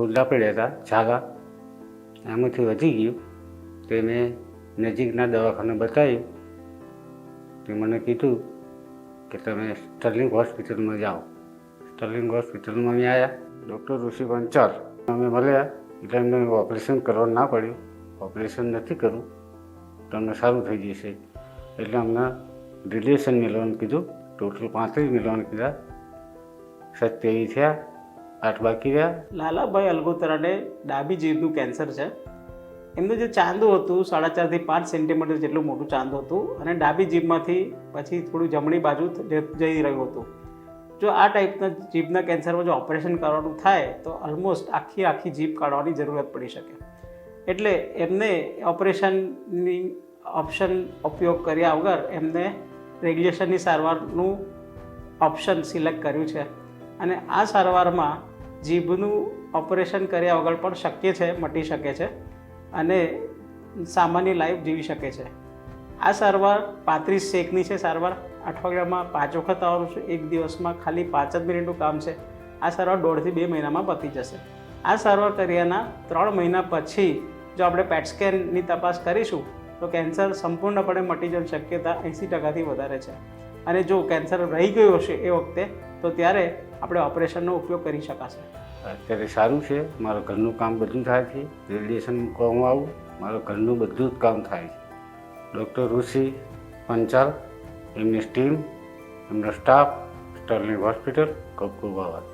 ગુંડા પડ્યા હતા ઝાલા, એમાંથી વધી ગયું. તે મેં નજીકના દવાખાને બતાવ્યું. તે મને કીધું કે તમે સ્ટર્લિંગ હોસ્પિટલમાં જાઓ. સ્ટર્લિંગ હોસ્પિટલમાં અમે આવ્યા. ડૉક્ટર ઋષિ પંચાલ અમે મળ્યા એટલે એમને ઓપરેશન કરવાનું ના પડ્યું. ઓપરેશન નથી કરવું, તમને સારું થઈ જશે. એટલે અમને રિલેશન મેળવવાનું કીધું. ટોટલ 35 મેળવવાનું કીધા. 27 થયા, 8 બાકી રહ્યા. લાલાભાઈ અલગોતરાને ડાબી જીભનું કેન્સર છે. એમનું જે ચાંદું હતું 4.5 થી 5 સેન્ટીમીટર જેટલું મોટું ચાંદું હતું અને ડાબી જીભમાંથી પછી થોડું જમણી બાજુ જઈ રહ્યું હતું. જો આ ટાઈપના જીભના કેન્સરમાં જો ઓપરેશન કરવાનું થાય તો ઓલમોસ્ટ આખી જીભ કાઢવાની જરૂરત પડી શકે. એટલે એમને ઓપરેશનની ઓપ્શન ઉપયોગ કર્યા વગર એમને રેડિયેશનની સારવારનું ઓપ્શન સિલેક્ટ કર્યું છે. અને આ સારવારમાં જીભનું ઓપરેશન કર્યા વગર પણ શક્ય છે, મટી શકે છે અને સામાન્ય લાઈફ જીવી શકે છે. આ સારવાર 35 સેકની છે. સારવાર અઠવાડિયામાં 5 વખત આવવાનું છે. એક દિવસમાં ખાલી 5 જ મિનિટનું કામ છે. આ સારવાર 1.5 થી 2 મહિનામાં પતી જશે. આ સારવાર કર્યાના 3 મહિના પછી જો આપણે પેટ સ્કેનની તપાસ કરીશું તો કેન્સર સંપૂર્ણપણે મટી જવાની શક્યતા 80%થી વધારે છે. અને જો કેન્સર રહી ગયું હશે એ વખતે તો ત્યારે આપણે ઓપરેશનનો ઉપયોગ કરી શકાશે. અત્યારે સારું છે. મારું ઘરનું કામ બધું થાય છે. રેડિયેશન મૂકવામાં આવું, મારું ઘરનું બધું જ કામ થાય છે. ડૉક્ટર ઋષિ પંચાલ, એમની ટીમ, એમનો સ્ટાફ, સ્ટર્લિંગ હોસ્પિટલ, ખૂબ ખૂબ આભાર.